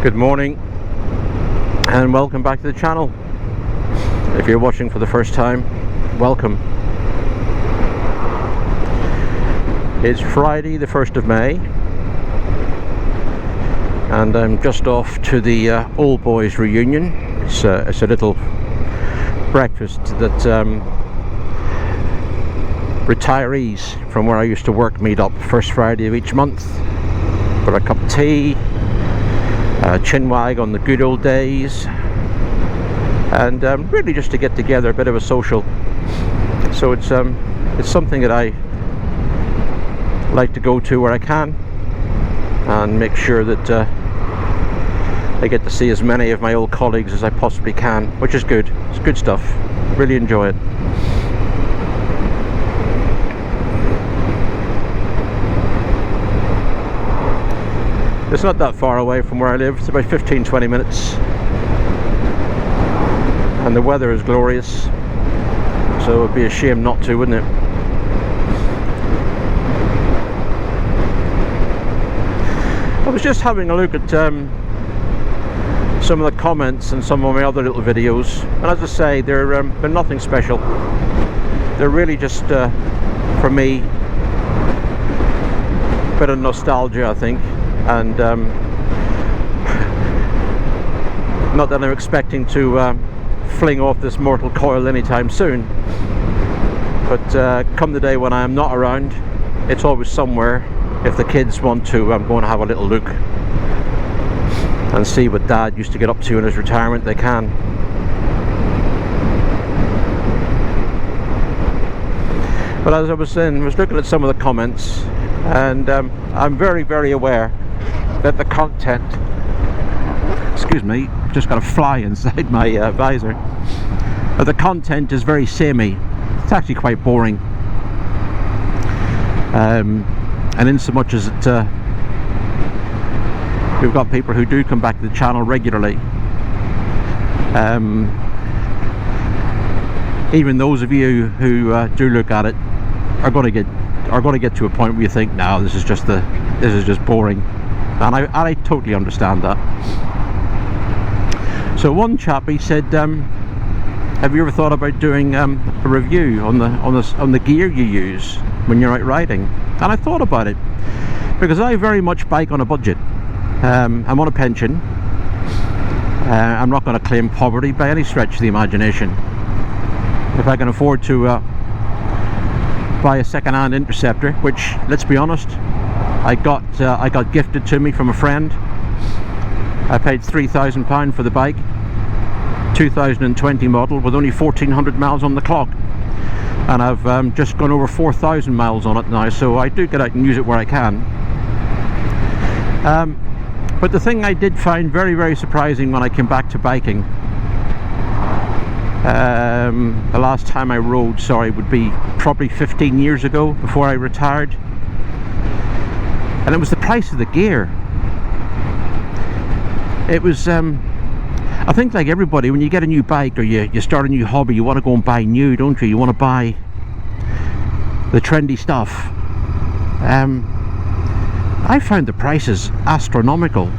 Good morning and welcome back to the channel. If you're watching for the first time, welcome. It's Friday the 1st of May and I'm just off to the Old Boys reunion. It's a little breakfast that retirees from where I used to work meet up first Friday of each month for a cup of tea, chinwag on the good old days, and really just to get together, a bit of a social. So it's something that I like to go to where I can and make sure that I get to see as many of my old colleagues as I possibly can, which is good. It's good stuff. Really enjoy it. It's not that far away from where I live. It's about 15-20 minutes and the weather is glorious, so it would be a shame not to, wouldn't it? I was just having a look at some of the comments and some of my other little videos, and as I say, they're nothing special. They're really just for me a bit of nostalgia, I think. And not that I'm expecting to fling off this mortal coil anytime soon, but come the day when I am not around, it's always somewhere. If the kids want to, I'm going to have a little look and see what Dad used to get up to in his retirement. They can. But as I was saying, I was looking at some of the comments, and I'm very, very aware that the content, excuse me, just got a fly inside my visor, but the content is very samey. It's actually quite boring, and in so much as it we've got people who do come back to the channel regularly, even those of you who do look at it are going to get to a point where you think, no, this is just boring. And I totally understand that. So one chap, he said, have you ever thought about doing a review on the gear you use when you're out riding? And I thought about it, because I very much bike on a budget. I'm on a pension. I'm not going to claim poverty by any stretch of the imagination. If I can afford to buy a second-hand Interceptor, which, let's be honest, I got gifted to me from a friend. I paid £3,000 for the bike, 2020 model, with only 1,400 miles on the clock, and I've just gone over 4,000 miles on it now, so I do get out and use it where I can. But the thing I did find very, very surprising when I came back to biking, the last time I rode, would be probably 15 years ago, before I retired. And it was the price of the gear. It was, I think, like everybody, when you get a new bike or you start a new hobby, you want to go and buy new, don't you? You want to buy the trendy stuff. I found the prices astronomical.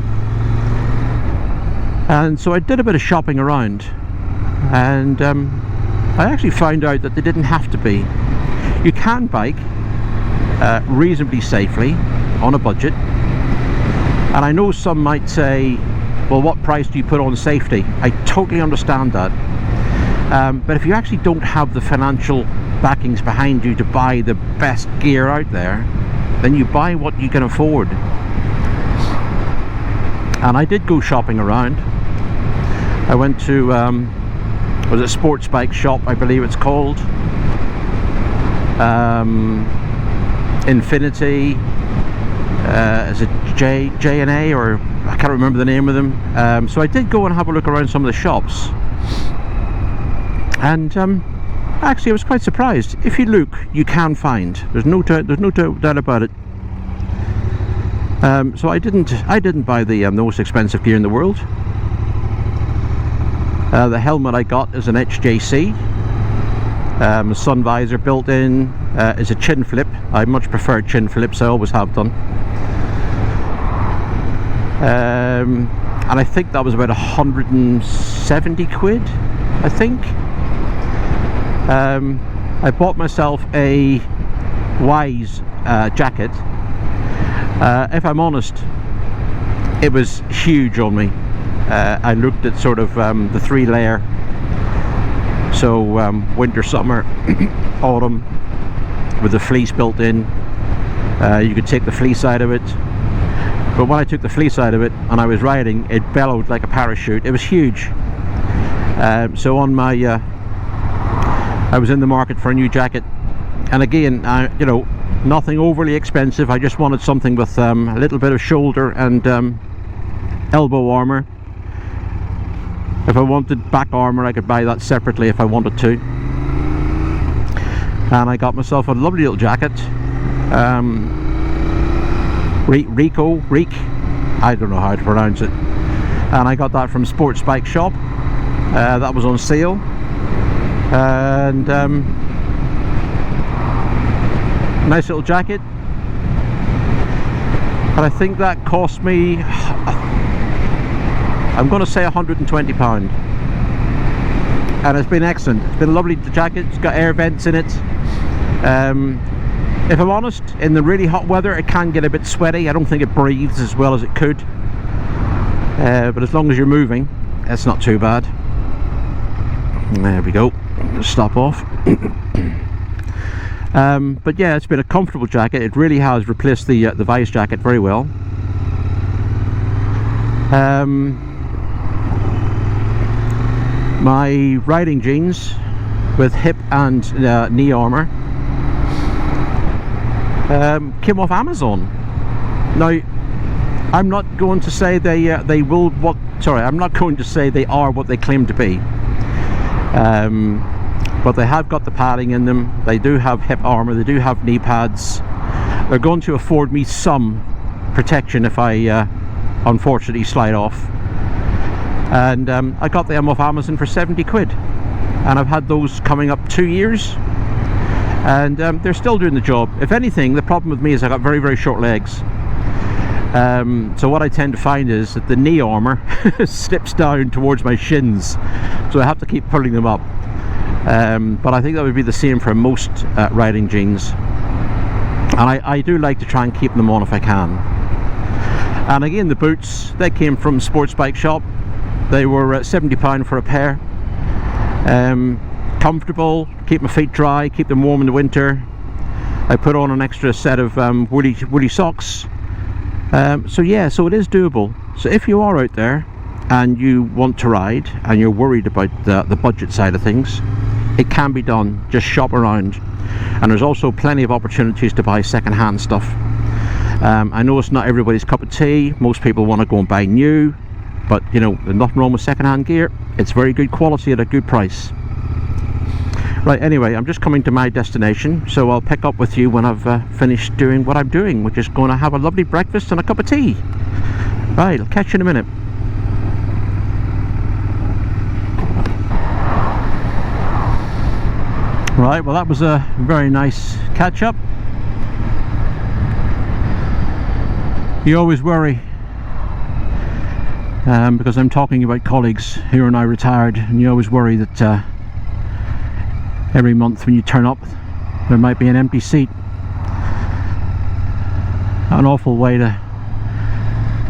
And so I did a bit of shopping around, and I actually found out that they didn't have to be. You can bike reasonably safely on a budget, and I know some might say, well, what price do you put on safety? I totally understand that, but if you actually don't have the financial backings behind you to buy the best gear out there, then you buy what you can afford. And I did go shopping around. I went to was a sports bike shop, I believe it's called, Infinity. Is it J&A, or I can't remember the name of them. So I did go and have a look around some of the shops, and actually I was quite surprised. If you look, you can find. There's no doubt about it. So I didn't buy the most expensive gear in the world. The helmet I got is an HJC. Sun visor built in, is a chin flip. I much prefer chin flips, I always have done. and I think that was about 170 quid, I think. I bought myself a Wise jacket. If I'm honest, it was huge on me. I looked at sort of the 3-layer, so winter, summer, autumn, with the fleece built in. You could take the fleece out of it, but when I took the fleece out of it and I was riding, it bellowed like a parachute. It was huge. So on my I was in the market for a new jacket, and again, you know, nothing overly expensive. I just wanted something with a little bit of shoulder and elbow armour. If I wanted back armour, I could buy that separately if I wanted to. And I got myself a lovely little jacket. Reek, I don't know how to pronounce it. And I got that from Sports Bike Shop. That was on sale. And nice little jacket. And I think that cost me, I'm going to say £120, and it's been excellent. It's been a lovely jacket. It's got air vents in it. If I'm honest, in the really hot weather it can get a bit sweaty. I don't think it breathes as well as it could, but as long as you're moving, it's not too bad. There we go. Stop off. But yeah, it's been a comfortable jacket. It really has replaced the Vice jacket very well. My riding jeans with hip and knee armour came off Amazon. Now, I'm not going to say they will what. Sorry, I'm not going to say they are what they claim to be. But they have got the padding in them. They do have hip armour. They do have knee pads. They're going to afford me some protection if I unfortunately slide off. And I got them off Amazon for 70 quid, and I've had those coming up 2 years, and they're still doing the job. If anything, the problem with me is I got very, very short legs. So what I tend to find is that the knee armour slips down towards my shins, so I have to keep pulling them up. But I think that would be the same for most riding jeans, and I do like to try and keep them on if I can. And again, the boots, they came from Sports Bike Shop. They were £70 for a pair. Comfortable, keep my feet dry, keep them warm in the winter. I put on an extra set of woolly socks. So yeah, so it is doable. So if you are out there and you want to ride and you're worried about the budget side of things, it can be done. Just shop around, and there's also plenty of opportunities to buy second-hand stuff. I know it's not everybody's cup of tea. Most people want to go and buy new, but you know, there's nothing wrong with second-hand gear. It's very good quality at a good price. Right, anyway, I'm just coming to my destination, so I'll pick up with you when I've finished doing what I'm doing, which is going to have a lovely breakfast and a cup of tea. Right, I'll catch you in a minute. Right, well, that was a very nice catch up. You always worry because I'm talking about colleagues who are now retired, and you always worry that every month when you turn up there might be an empty seat. An awful way to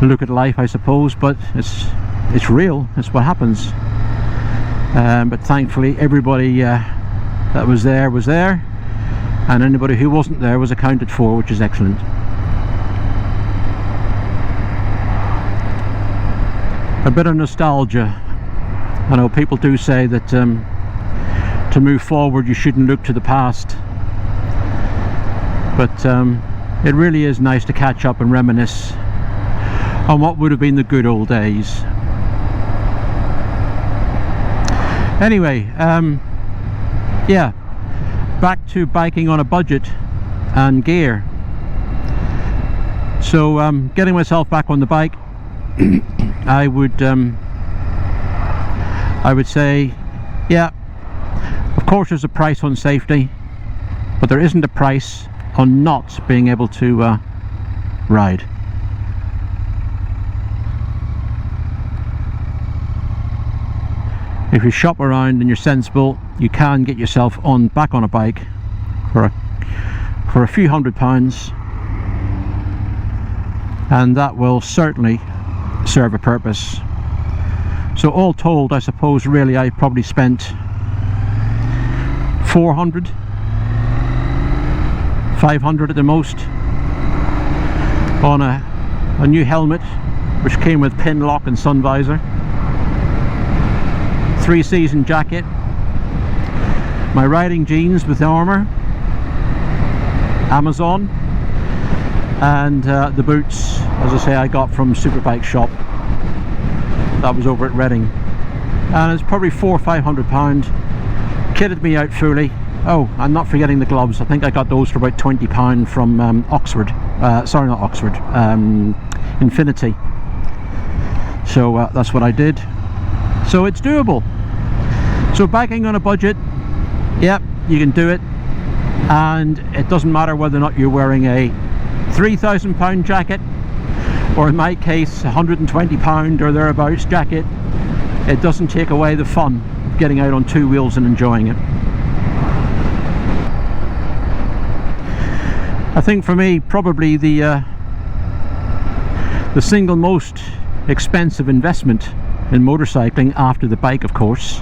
look at life, I suppose, but it's real. It's what happens. But thankfully everybody that was there, and anybody who wasn't there was accounted for, which is excellent. A bit of nostalgia. I know people do say that to move forward you shouldn't look to the past, but it really is nice to catch up and reminisce on what would have been the good old days. Anyway, yeah, back to biking on a budget and gear. So getting myself back on the bike, I would say, yeah, of course there's a price on safety, but there isn't a price on not being able to ride. if you shop around and you're sensible, you can get yourself back on a bike for a few £100, and that will certainly serve a purpose. So all told, I suppose really I probably spent 400, 500 at the most on a new helmet which came with pin lock and sun visor, 3-season jacket, my riding jeans with the armour, Amazon, and the boots, as I say, I got from Superbike Shop. That was over at Reading, and it's probably £400 or £500. Kitted me out fully. Oh, I'm not forgetting the gloves. I think I got those for about £20 from Oxford. Sorry, not Oxford. Infinity. So that's what I did. So it's doable. So biking on a budget, yep, you can do it, and it doesn't matter whether or not you're wearing a £3,000 jacket, or in my case £120 or thereabouts jacket. It doesn't take away the fun of getting out on two wheels and enjoying it. I think for me, probably the single most expensive investment in motorcycling, after the bike of course,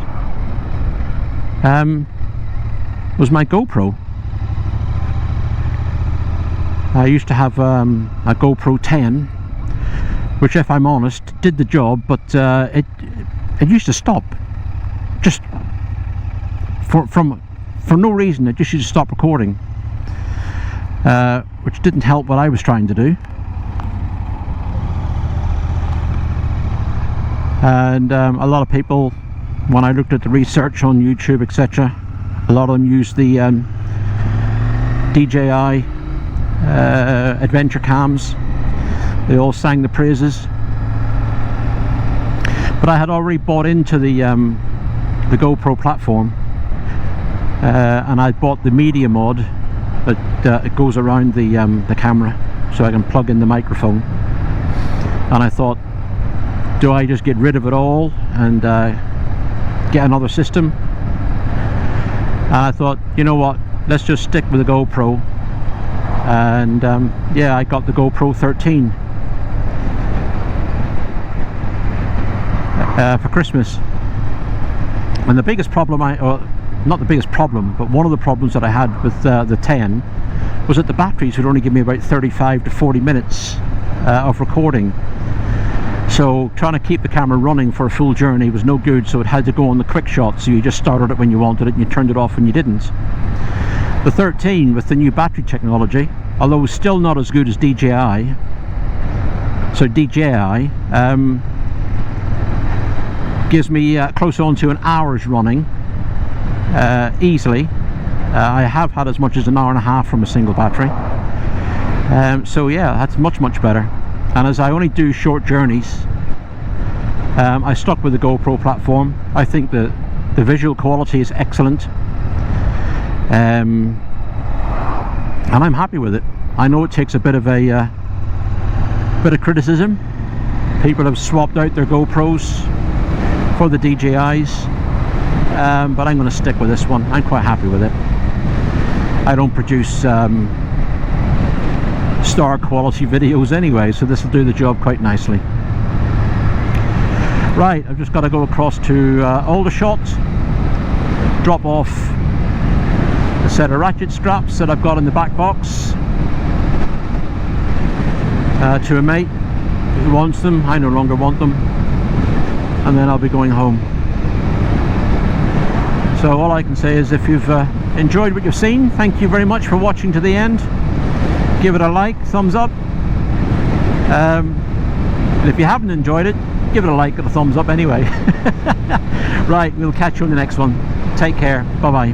was my GoPro. I used to have a GoPro 10, which, if I'm honest, did the job, but it used to stop, just for no reason. It just used to stop recording, which didn't help what I was trying to do. And a lot of people, when I looked at the research on YouTube, etc., a lot of them used the DJI adventure cams. They all sang the praises, but I had already bought into the GoPro platform, and I bought the media mod that it goes around the camera, so I can plug in the microphone. And I thought, do I just get rid of it all and get another system? And I thought, you know what, let's just stick with the GoPro. And yeah, I got the GoPro 13 for Christmas. And the biggest problem not the biggest problem, but one of the problems that I had with the 10 was that the batteries would only give me about 35 to 40 minutes of recording. So trying to keep the camera running for a full journey was no good, so it had to go on the quick shot, so you just started it when you wanted it and you turned it off when you didn't. The 13, with the new battery technology, although it's still not as good as DJI, so DJI gives me close on to an hour's running easily. I have had as much as an hour and a half from a single battery. So yeah, that's much better. And as I only do short journeys, I stuck with the GoPro platform. I think the visual quality is excellent, and I'm happy with it. I know it takes a bit of criticism. People have swapped out their GoPros for the DJIs, but I'm going to stick with this one. I'm quite happy with it. I don't produce star quality videos anyway, so this will do the job quite nicely. Right, I've just got to go across to Aldershot, drop off a set of ratchet straps that I've got in the back box to a mate who wants them. I no longer want them, and then I'll be going home. So all I can say is, if you've enjoyed what you've seen, thank you very much for watching to the end. Give it a like, thumbs up, and if you haven't enjoyed it, give it a like and a thumbs up anyway. Right, we'll catch you on the next one. Take care, bye bye.